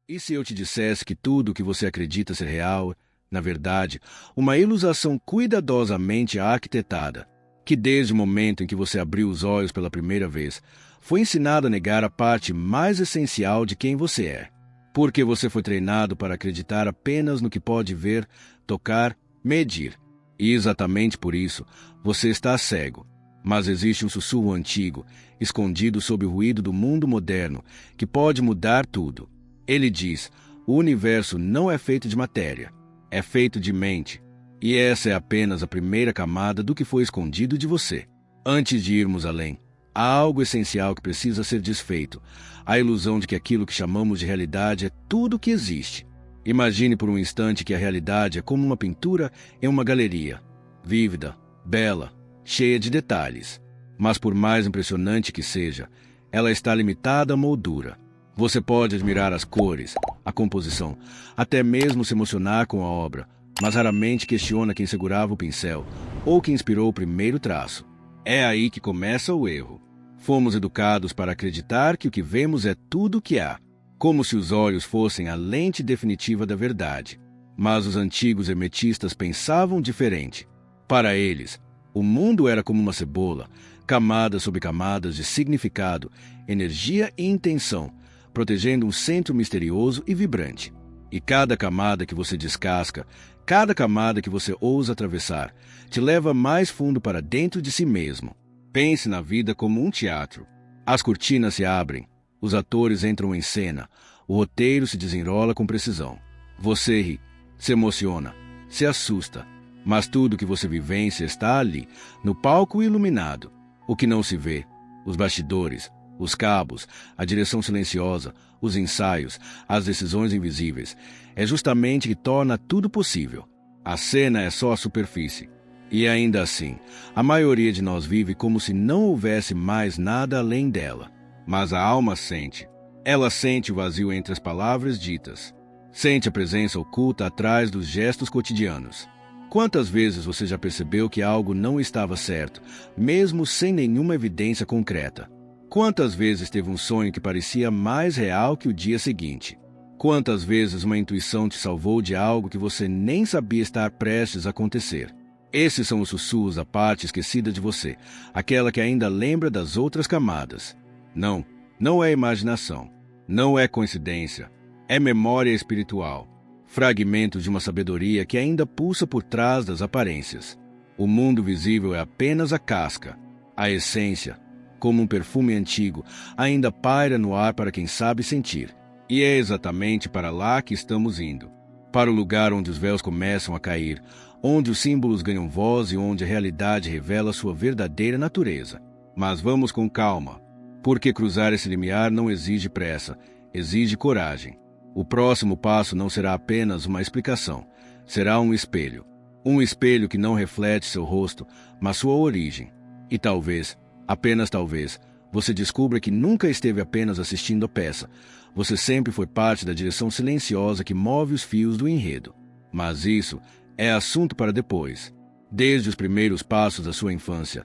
E se eu te dissesse que tudo o que você acredita ser real, na verdade, uma ilustração cuidadosamente arquitetada, que desde o momento em que você abriu os olhos pela primeira vez, foi ensinado a negar a parte mais essencial de quem você é, porque você foi treinado para acreditar apenas no que pode ver, tocar, medir. E exatamente por isso, você está cego. Mas existe um sussurro antigo, escondido sob o ruído do mundo moderno, que pode mudar tudo. Ele diz: o universo não é feito de matéria, é feito de mente. E essa é apenas a primeira camada do que foi escondido de você. Antes de irmos além, há algo essencial que precisa ser desfeito: a ilusão de que aquilo que chamamos de realidade é tudo o que existe. Imagine por um instante que a realidade é como uma pintura em uma galeria, vívida, bela, cheia de detalhes. Mas por mais impressionante que seja, ela está limitada à moldura. Você pode admirar as cores, a composição, até mesmo se emocionar com a obra, mas raramente questiona quem segurava o pincel ou quem inspirou o primeiro traço. É aí que começa o erro. Fomos educados para acreditar que o que vemos é tudo o que há, como se os olhos fossem a lente definitiva da verdade. Mas os antigos hermetistas pensavam diferente. Para eles, o mundo era como uma cebola, camadas sobre camadas de significado, energia e intenção, protegendo um centro misterioso e vibrante. E cada camada que você descasca, cada camada que você ousa atravessar, te leva mais fundo para dentro de si mesmo. Pense na vida como um teatro. As cortinas se abrem, os atores entram em cena, o roteiro se desenrola com precisão. Você ri, se emociona, se assusta, mas tudo que você vivencia está ali, no palco iluminado. O que não se vê, os bastidores, os cabos, a direção silenciosa, os ensaios, as decisões invisíveis, é justamente o que torna tudo possível. A cena é só a superfície. E ainda assim, a maioria de nós vive como se não houvesse mais nada além dela. Mas a alma sente. Ela sente o vazio entre as palavras ditas. Sente a presença oculta atrás dos gestos cotidianos. Quantas vezes você já percebeu que algo não estava certo, mesmo sem nenhuma evidência concreta? Quantas vezes teve um sonho que parecia mais real que o dia seguinte? Quantas vezes uma intuição te salvou de algo que você nem sabia estar prestes a acontecer? Esses são os sussurros da parte esquecida de você, aquela que ainda lembra das outras camadas. Não, não é imaginação. Não é coincidência. É memória espiritual. Fragmentos de uma sabedoria que ainda pulsa por trás das aparências. O mundo visível é apenas a casca. A essência, como um perfume antigo, ainda paira no ar para quem sabe sentir. E é exatamente para lá que estamos indo. Para o lugar onde os véus começam a cair, onde os símbolos ganham voz e onde a realidade revela sua verdadeira natureza. Mas vamos com calma, porque cruzar esse limiar não exige pressa, exige coragem. O próximo passo não será apenas uma explicação, será um espelho. Um espelho que não reflete seu rosto, mas sua origem. E talvez, apenas talvez, você descubra que nunca esteve apenas assistindo a peça. Você sempre foi parte da direção silenciosa que move os fios do enredo. Mas isso é assunto para depois. Desde os primeiros passos da sua infância,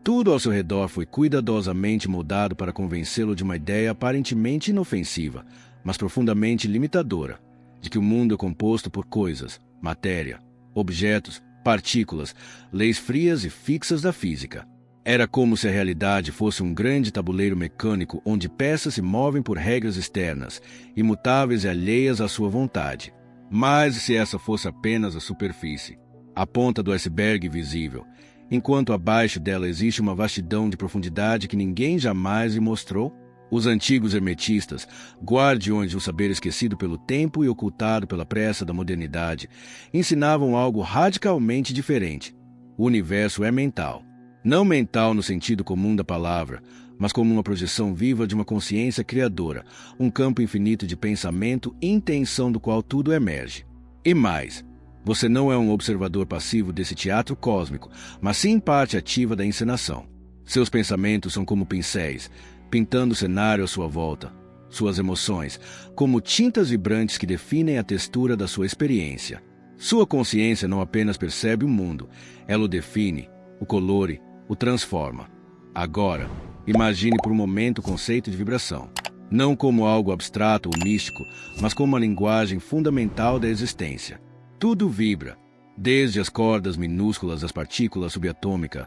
tudo ao seu redor foi cuidadosamente moldado para convencê-lo de uma ideia aparentemente inofensiva, mas profundamente limitadora, de que o mundo é composto por coisas, matéria, objetos, partículas, leis frias e fixas da física. Era como se a realidade fosse um grande tabuleiro mecânico onde peças se movem por regras externas, imutáveis e alheias à sua vontade. Mas se essa fosse apenas a superfície, a ponta do iceberg visível, enquanto abaixo dela existe uma vastidão de profundidade que ninguém jamais lhe mostrou? Os antigos hermetistas, guardiões de um saber esquecido pelo tempo e ocultado pela pressa da modernidade, ensinavam algo radicalmente diferente. O universo é mental. Não mental no sentido comum da palavra, mas como uma projeção viva de uma consciência criadora, um campo infinito de pensamento e intenção do qual tudo emerge. E mais, você não é um observador passivo desse teatro cósmico, mas sim parte ativa da encenação. Seus pensamentos são como pincéis, pintando o cenário à sua volta. Suas emoções, como tintas vibrantes que definem a textura da sua experiência. Sua consciência não apenas percebe o mundo, ela o define, o colore, o transforma. Agora, imagine por um momento o conceito de vibração. não como algo abstrato ou místico, mas como uma linguagem fundamental da existência. Tudo vibra, desde as cordas minúsculas das partículas subatômicas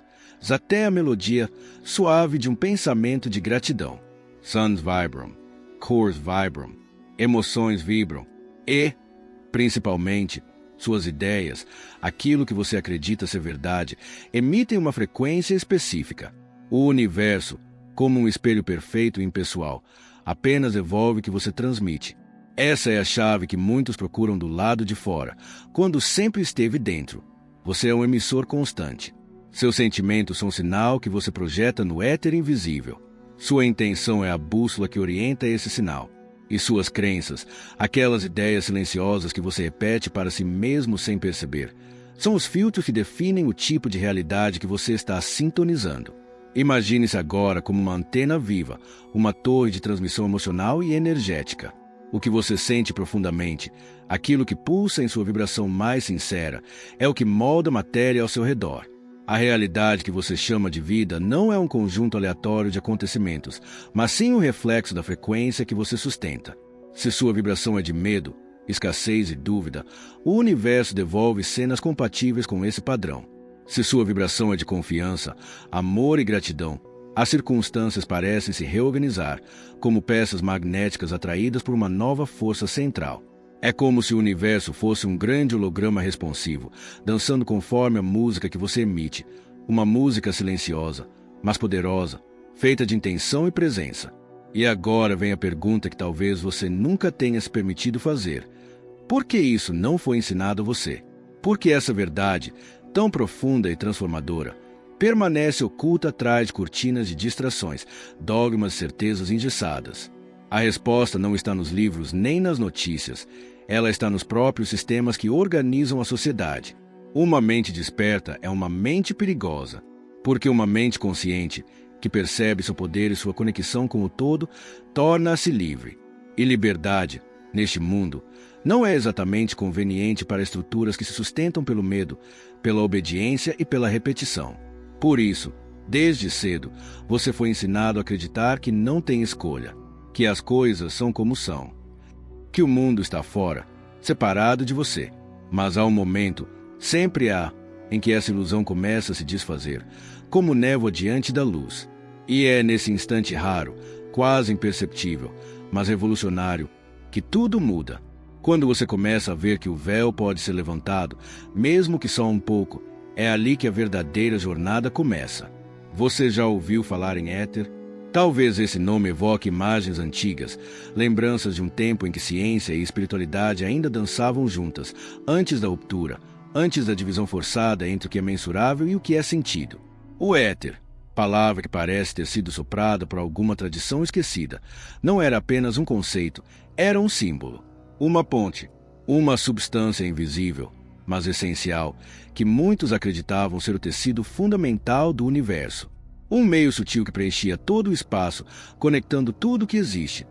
até a melodia suave de um pensamento de gratidão. Suns vibram, cores vibram, emoções vibram e, principalmente, suas ideias, aquilo que você acredita ser verdade, emitem uma frequência específica. O universo, como um espelho perfeito e impessoal, apenas evolve o que você transmite. Essa é a chave que muitos procuram do lado de fora, quando sempre esteve dentro. Você é um emissor constante. Seus sentimentos são um sinal que você projeta no éter invisível. Sua intenção é a bússola que orienta esse sinal. E suas crenças, aquelas ideias silenciosas que você repete para si mesmo sem perceber, são os filtros que definem o tipo de realidade que você está sintonizando. Imagine-se agora como uma antena viva, uma torre de transmissão emocional e energética. O que você sente profundamente, aquilo que pulsa em sua vibração mais sincera, é o que molda a matéria ao seu redor. A realidade que você chama de vida não é um conjunto aleatório de acontecimentos, mas sim um reflexo da frequência que você sustenta. Se sua vibração é de medo, escassez e dúvida, o universo devolve cenas compatíveis com esse padrão. Se sua vibração é de confiança, amor e gratidão, as circunstâncias parecem se reorganizar, como peças magnéticas atraídas por uma nova força central. É como se o universo fosse um grande holograma responsivo, dançando conforme a música que você emite, uma música silenciosa, mas poderosa, feita de intenção e presença. E agora vem a pergunta que talvez você nunca tenha se permitido fazer. Por que isso não foi ensinado a você? Por que essa verdade, tão profunda e transformadora, permanece oculta atrás de cortinas de distrações, dogmas e certezas engessadas? A resposta não está nos livros nem nas notícias. Ela está nos próprios sistemas que organizam a sociedade. Uma mente desperta é uma mente perigosa, porque uma mente consciente, que percebe seu poder e sua conexão com o todo, torna-se livre. E liberdade, neste mundo, não é exatamente conveniente para estruturas que se sustentam pelo medo, pela obediência e pela repetição. Por isso, desde cedo, você foi ensinado a acreditar que não tem escolha, que as coisas são como são, que o mundo está fora, separado de você. Mas há um momento, sempre há, em que essa ilusão começa a se desfazer, como névoa diante da luz. E é nesse instante raro, quase imperceptível, mas revolucionário, que tudo muda. Quando você começa a ver que o véu pode ser levantado, mesmo que só um pouco, é ali que a verdadeira jornada começa. Você já ouviu falar em éter? Talvez esse nome evoque imagens antigas, lembranças de um tempo em que ciência e espiritualidade ainda dançavam juntas, antes da ruptura, antes da divisão forçada entre o que é mensurável e o que é sentido. O éter, palavra que parece ter sido soprada por alguma tradição esquecida, não era apenas um conceito, era um símbolo, uma ponte, uma substância invisível, mas essencial, que muitos acreditavam ser o tecido fundamental do universo. Um meio sutil que preenchia todo o espaço, conectando tudo o que existe,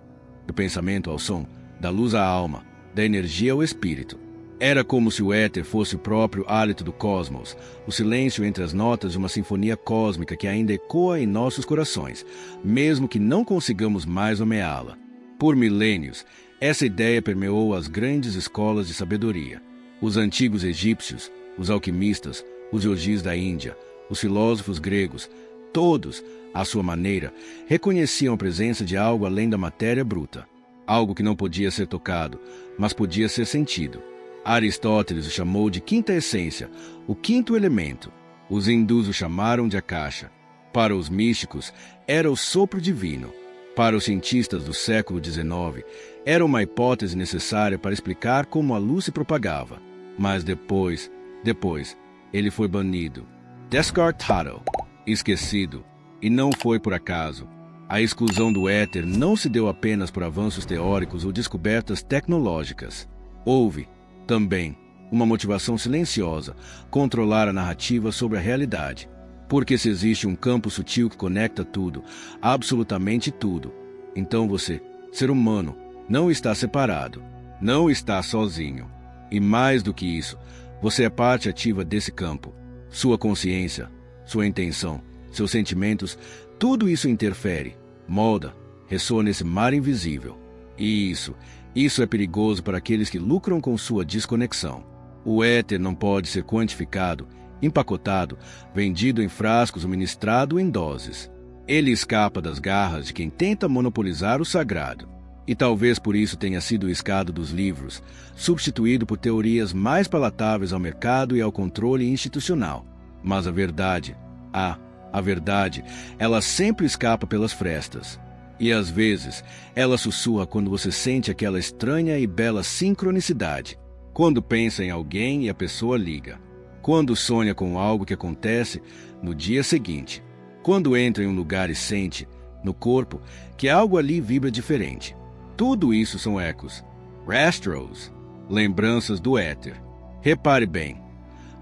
do pensamento ao som, da luz à alma, da energia ao espírito. Era como se o éter fosse o próprio hálito do cosmos, o silêncio entre as notas de uma sinfonia cósmica que ainda ecoa em nossos corações, mesmo que não consigamos mais nomeá-la. Por milênios, essa ideia permeou as grandes escolas de sabedoria. Os antigos egípcios, os alquimistas, os yogis da Índia, os filósofos gregos, todos, à sua maneira, reconheciam a presença de algo além da matéria bruta, algo que não podia ser tocado, mas podia ser sentido. Aristóteles o chamou de quinta essência, o quinto elemento. Os hindus o chamaram de Akasha. Para os místicos, era o sopro divino. Para os cientistas do século XIX, era uma hipótese necessária para explicar como a luz se propagava. Mas depois, ele foi banido, descartado, esquecido, e não foi por acaso. A exclusão do éter não se deu apenas por avanços teóricos ou descobertas tecnológicas. Houve, também, uma motivação silenciosa, controlar a narrativa sobre a realidade. Porque se existe um campo sutil que conecta tudo, absolutamente tudo, então você, ser humano, não está separado, não está sozinho. E mais do que isso, você é parte ativa desse campo. Sua consciência, sua intenção, seus sentimentos, tudo isso interfere, molda, ressoa nesse mar invisível. E isso é perigoso para aqueles que lucram com sua desconexão. O éter não pode ser quantificado, empacotado, vendido em frascos ou ministrado em doses. Ele escapa das garras de quem tenta monopolizar o sagrado. E talvez por isso tenha sido o escado dos livros, substituído por teorias mais palatáveis ao mercado e ao controle institucional. Mas a verdade, ela sempre escapa pelas frestas. E às vezes, ela sussurra quando você sente aquela estranha e bela sincronicidade. Quando pensa em alguém e a pessoa liga. Quando sonha com algo que acontece no dia seguinte. Quando entra em um lugar e sente, no corpo, que algo ali vibra diferente. Tudo isso são ecos, rastros, lembranças do éter. Repare bem,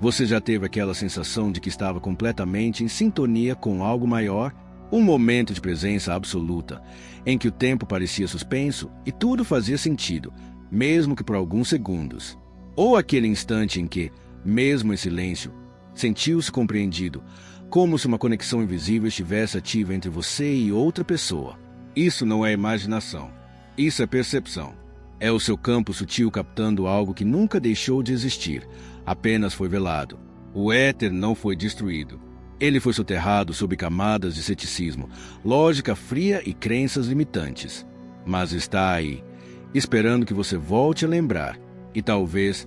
você já teve aquela sensação de que estava completamente em sintonia com algo maior? Um momento de presença absoluta, em que o tempo parecia suspenso e tudo fazia sentido, mesmo que por alguns segundos. Ou aquele instante em que, mesmo em silêncio, sentiu-se compreendido, como se uma conexão invisível estivesse ativa entre você e outra pessoa. Isso não é imaginação. Isso é percepção. É o seu campo sutil captando algo que nunca deixou de existir, apenas foi velado. O éter não foi destruído. Ele foi soterrado sob camadas de ceticismo, lógica fria e crenças limitantes. Mas está aí, esperando que você volte a lembrar. E talvez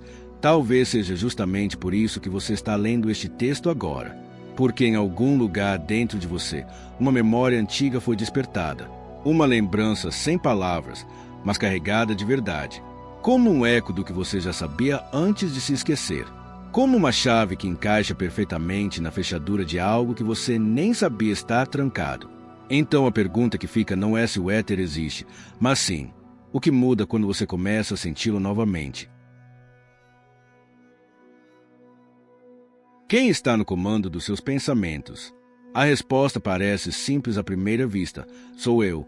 seja justamente por isso que você está lendo este texto agora. Porque em algum lugar dentro de você, uma memória antiga foi despertada. Uma lembrança sem palavras, mas carregada de verdade. Como um eco do que você já sabia antes de se esquecer. Como uma chave que encaixa perfeitamente na fechadura de algo que você nem sabia estar trancado. Então a pergunta que fica não é se o éter existe, mas sim, o que muda quando você começa a senti-lo novamente. Quem está no comando dos seus pensamentos? A resposta parece simples à primeira vista. Sou eu.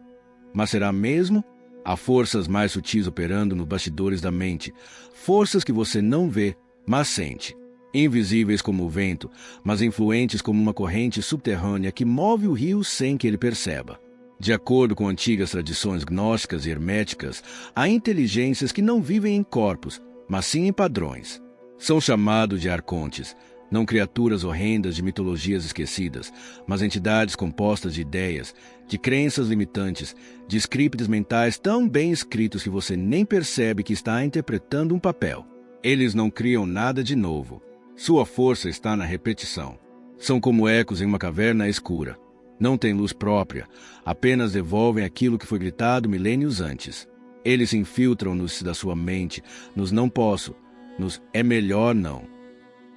Mas será mesmo? Há forças mais sutis operando nos bastidores da mente. Forças que você não vê, mas sente. Invisíveis como o vento, mas influentes como uma corrente subterrânea que move o rio sem que ele perceba. De acordo com antigas tradições gnósticas e herméticas, há inteligências que não vivem em corpos, mas sim em padrões. São chamados de arcontes. Não criaturas horrendas de mitologias esquecidas, mas entidades compostas de ideias, de crenças limitantes, de scripts mentais tão bem escritos que você nem percebe que está interpretando um papel. Eles não criam nada de novo. Sua força está na repetição. São como ecos em uma caverna escura. Não têm luz própria, apenas devolvem aquilo que foi gritado milênios antes. Eles se infiltram-nos da sua mente, nos não posso, nos é melhor não.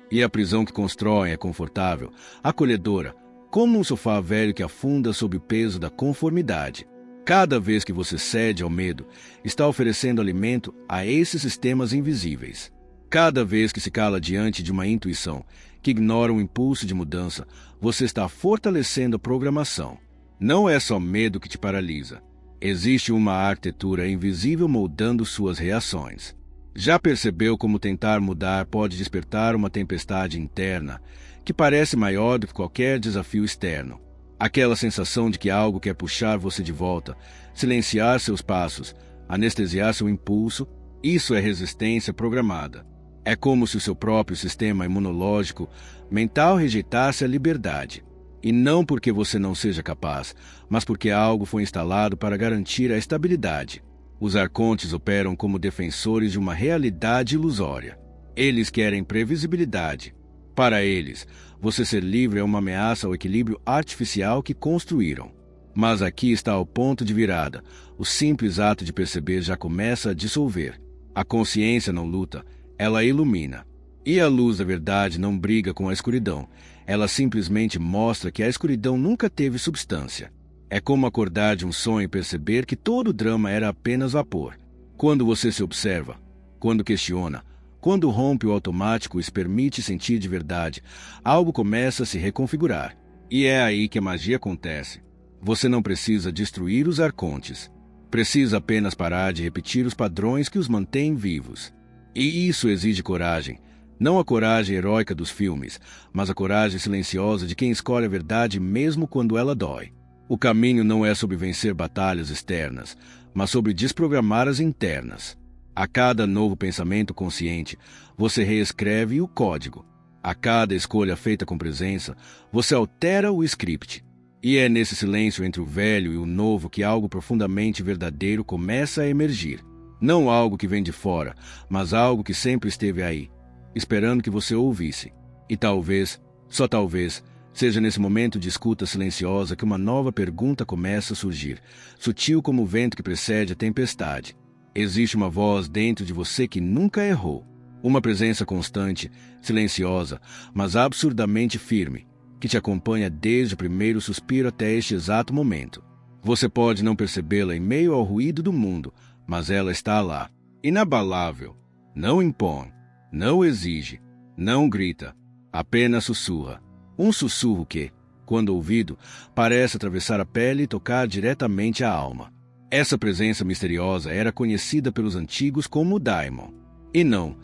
E a prisão que constroem é confortável, acolhedora, como um sofá velho que afunda sob o peso da conformidade. Cada vez que você cede ao medo, está oferecendo alimento a esses sistemas invisíveis. Cada vez que se cala diante de uma intuição que ignora um impulso de mudança, você está fortalecendo a programação. Não é só medo que te paralisa. Existe uma arquitetura invisível moldando suas reações. Já percebeu como tentar mudar pode despertar uma tempestade interna que parece maior do que qualquer desafio externo? Aquela sensação de que algo quer puxar você de volta, silenciar seus passos, anestesiar seu impulso, isso é resistência programada. É como se o seu próprio sistema imunológico mental rejeitasse a liberdade. E não porque você não seja capaz, mas porque algo foi instalado para garantir a estabilidade. Os arcontes operam como defensores de uma realidade ilusória. Eles querem previsibilidade. Para eles, você ser livre é uma ameaça ao equilíbrio artificial que construíram. Mas aqui está o ponto de virada. O simples ato de perceber já começa a dissolver. A consciência não luta, ela ilumina. E a luz da verdade não briga com a escuridão. Ela simplesmente mostra que a escuridão nunca teve substância. É como acordar de um sonho e perceber que todo o drama era apenas vapor. Quando você se observa, quando questiona, quando rompe o automático e se permite sentir de verdade, algo começa a se reconfigurar. E é aí que a magia acontece. Você não precisa destruir os arcontes. Precisa apenas parar de repetir os padrões que os mantêm vivos. E isso exige coragem. Não a coragem heróica dos filmes, mas a coragem silenciosa de quem escolhe a verdade mesmo quando ela dói. O caminho não é sobre vencer batalhas externas, mas sobre desprogramar as internas. A cada novo pensamento consciente, você reescreve o código. A cada escolha feita com presença, você altera o script. E é nesse silêncio entre o velho e o novo que algo profundamente verdadeiro começa a emergir. Não algo que vem de fora, mas algo que sempre esteve aí, esperando que você ouvisse. E talvez, só talvez, seja nesse momento de escuta silenciosa que uma nova pergunta começa a surgir, sutil como o vento que precede a tempestade. Existe uma voz dentro de você que nunca errou. Uma presença constante, silenciosa, mas absurdamente firme, que te acompanha desde o primeiro suspiro até este exato momento. Você pode não percebê-la em meio ao ruído do mundo, mas ela está lá, inabalável. Não impõe, não exige, não grita, apenas sussurra. Um sussurro que, quando ouvido, parece atravessar a pele e tocar diretamente a alma. Essa presença misteriosa era conhecida pelos antigos como Daimon. E não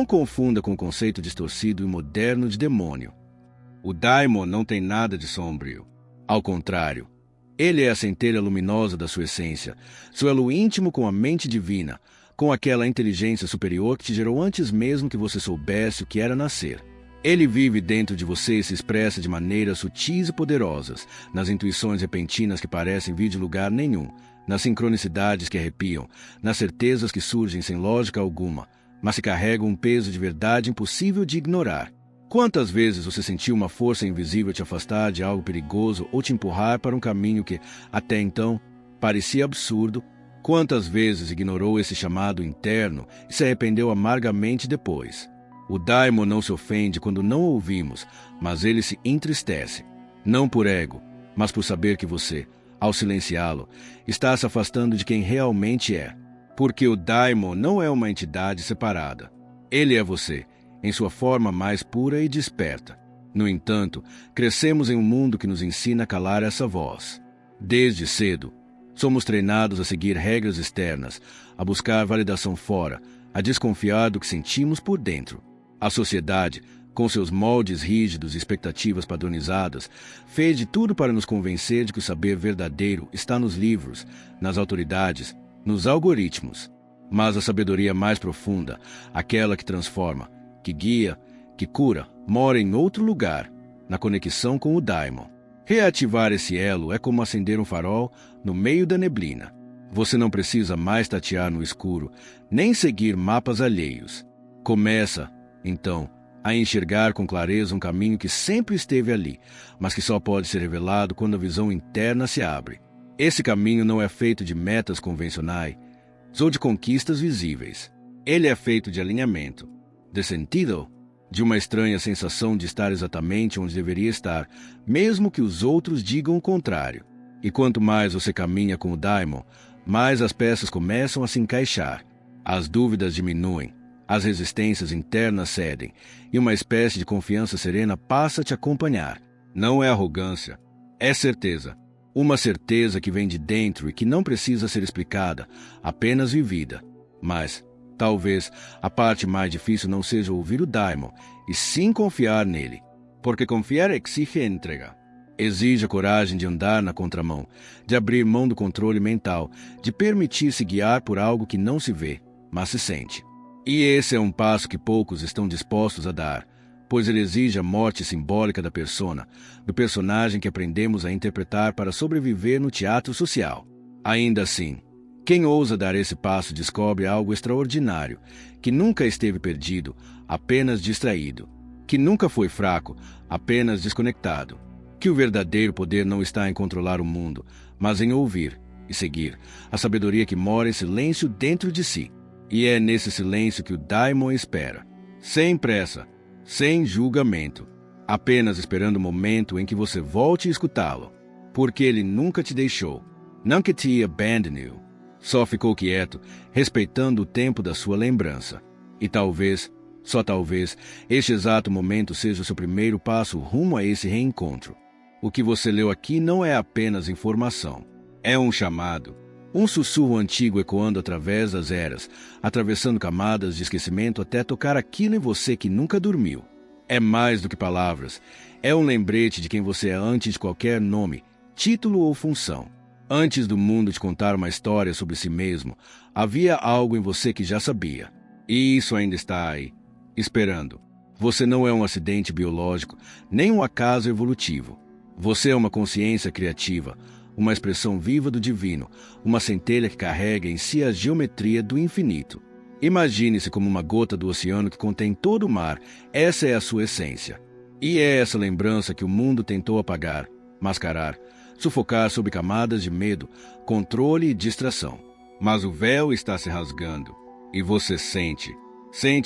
confunda com o conceito distorcido e moderno de demônio. O Daimon não tem nada de sombrio. Ao contrário, ele é a centelha luminosa da sua essência, seu elo íntimo com a mente divina, com aquela inteligência superior que te gerou antes mesmo que você soubesse o que era nascer. Ele vive dentro de você e se expressa de maneiras sutis e poderosas, nas intuições repentinas que parecem vir de lugar nenhum, nas sincronicidades que arrepiam, nas certezas que surgem sem lógica alguma, mas que carregam um peso de verdade impossível de ignorar. Quantas vezes você sentiu uma força invisível te afastar de algo perigoso ou te empurrar para um caminho que, até então, parecia absurdo? Quantas vezes ignorou esse chamado interno e se arrependeu amargamente depois? O Daimon não se ofende quando não o ouvimos, mas ele se entristece. Não por ego, mas por saber que você, ao silenciá-lo, está se afastando de quem realmente é. Porque o Daimon não é uma entidade separada. Ele é você, em sua forma mais pura e desperta. No entanto, crescemos em um mundo que nos ensina a calar essa voz. Desde cedo, somos treinados a seguir regras externas, a buscar validação fora, a desconfiar do que sentimos por dentro. A sociedade, com seus moldes rígidos e expectativas padronizadas, fez de tudo para nos convencer de que o saber verdadeiro está nos livros, nas autoridades, nos algoritmos. Mas a sabedoria mais profunda, aquela que transforma, que guia, que cura, mora em outro lugar, na conexão com o Daimon. Reativar esse elo é como acender um farol no meio da neblina. Você não precisa mais tatear no escuro, nem seguir mapas alheios. Começa, então, a enxergar com clareza um caminho que sempre esteve ali, mas que só pode ser revelado quando a visão interna se abre. Esse caminho não é feito de metas convencionais ou de conquistas visíveis. Ele é feito de alinhamento, de sentido, de uma estranha sensação de estar exatamente onde deveria estar, mesmo que os outros digam o contrário. E quanto mais você caminha com o Daimon, mais as peças começam a se encaixar. As dúvidas diminuem, as resistências internas cedem, e uma espécie de confiança serena passa a te acompanhar. Não é arrogância, é certeza. Uma certeza que vem de dentro e que não precisa ser explicada, apenas vivida. Mas, talvez, a parte mais difícil não seja ouvir o Daimon, e sim confiar nele. Porque confiar exige entrega. Exige a coragem de andar na contramão, de abrir mão do controle mental, de permitir-se guiar por algo que não se vê, mas se sente. E esse é um passo que poucos estão dispostos a dar, pois ele exige a morte simbólica da persona, do personagem que aprendemos a interpretar para sobreviver no teatro social. Ainda assim, quem ousa dar esse passo descobre algo extraordinário, que nunca esteve perdido, apenas distraído, que nunca foi fraco, apenas desconectado, que o verdadeiro poder não está em controlar o mundo, mas em ouvir e seguir a sabedoria que mora em silêncio dentro de si. E é nesse silêncio que o Daimon espera, sem pressa, sem julgamento, apenas esperando o momento em que você volte a escutá-lo, porque ele nunca te deixou, nunca te abandonou, só ficou quieto, respeitando o tempo da sua lembrança. E talvez, só talvez, este exato momento seja o seu primeiro passo rumo a esse reencontro. O que você leu aqui não é apenas informação, é um chamado. Um sussurro antigo ecoando através das eras, atravessando camadas de esquecimento até tocar aquilo em você que nunca dormiu. É mais do que palavras. É um lembrete de quem você é antes de qualquer nome, título ou função. Antes do mundo te contar uma história sobre si mesmo, havia algo em você que já sabia. E isso ainda está aí, esperando. Você não é um acidente biológico, nem um acaso evolutivo. Você é uma consciência criativa, uma expressão viva do divino, uma centelha que carrega em si a geometria do infinito. Imagine-se como uma gota do oceano que contém todo o mar. Essa é a sua essência. E é essa lembrança que o mundo tentou apagar, mascarar, sufocar sob camadas de medo, controle e distração. Mas o véu está se rasgando, e você sente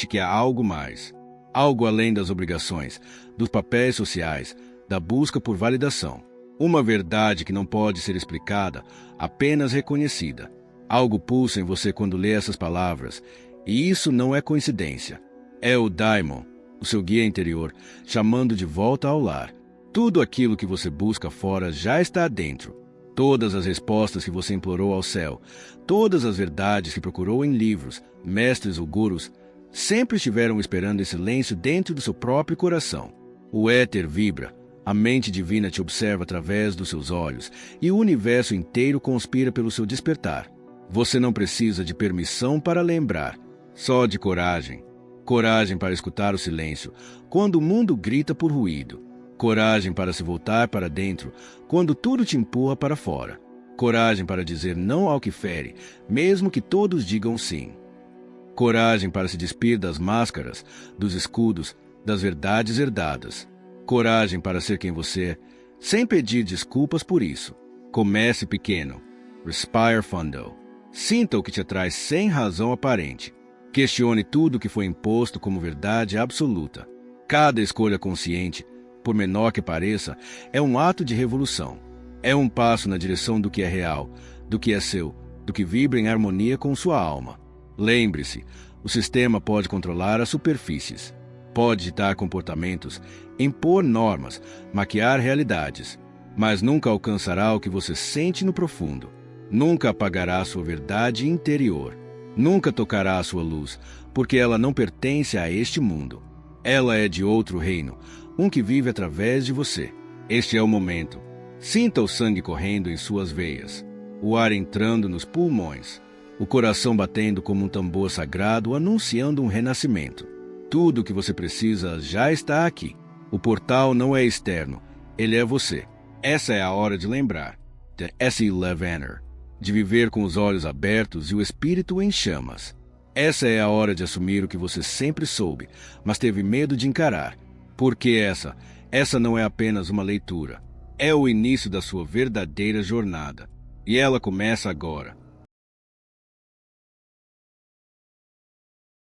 que há algo mais, algo além das obrigações, dos papéis sociais, da busca por validação. Uma verdade que não pode ser explicada, apenas reconhecida. Algo pulsa em você quando lê essas palavras, e isso não é coincidência. É o Daimon, o seu guia interior, chamando de volta ao lar. Tudo aquilo que você busca fora já está dentro. Todas as respostas que você implorou ao céu, todas as verdades que procurou em livros, mestres ou gurus, sempre estiveram esperando em silêncio dentro do seu próprio coração. O éter vibra, a mente divina te observa através dos seus olhos, e o universo inteiro conspira pelo seu despertar. Você não precisa de permissão para lembrar, só de coragem. Coragem para escutar o silêncio, quando o mundo grita por ruído. Coragem para se voltar para dentro, quando tudo te empurra para fora. Coragem para dizer não ao que fere, mesmo que todos digam sim. Coragem para se despir das máscaras, dos escudos, das verdades herdadas. Coragem para ser quem você é, sem pedir desculpas por isso. Comece pequeno. Respire fundo. Sinta o que te atrai sem razão aparente. Questione tudo o que foi imposto como verdade absoluta. Cada escolha consciente, por menor que pareça, é um ato de revolução. É um passo na direção do que é real, do que é seu, do que vibra em harmonia com sua alma. Lembre-se, o sistema pode controlar as superfícies, pode ditar comportamentos, impor normas, maquiar realidades, mas nunca alcançará o que você sente no profundo. Nunca apagará a sua verdade interior. Nunca tocará a sua luz, porque ela não pertence a este mundo. Ela é de outro reino, um que vive através de você. Este é o momento. Sinta o sangue correndo em suas veias, o ar entrando nos pulmões, o coração batendo como um tambor sagrado anunciando um renascimento. Tudo o que você precisa já está aqui. O portal não é externo, ele é você. Essa é a hora de lembrar. The S. Levaner. De viver com os olhos abertos e o espírito em chamas. Essa é a hora de assumir o que você sempre soube, mas teve medo de encarar. Porque essa não é apenas uma leitura. É o início da sua verdadeira jornada. E ela começa agora.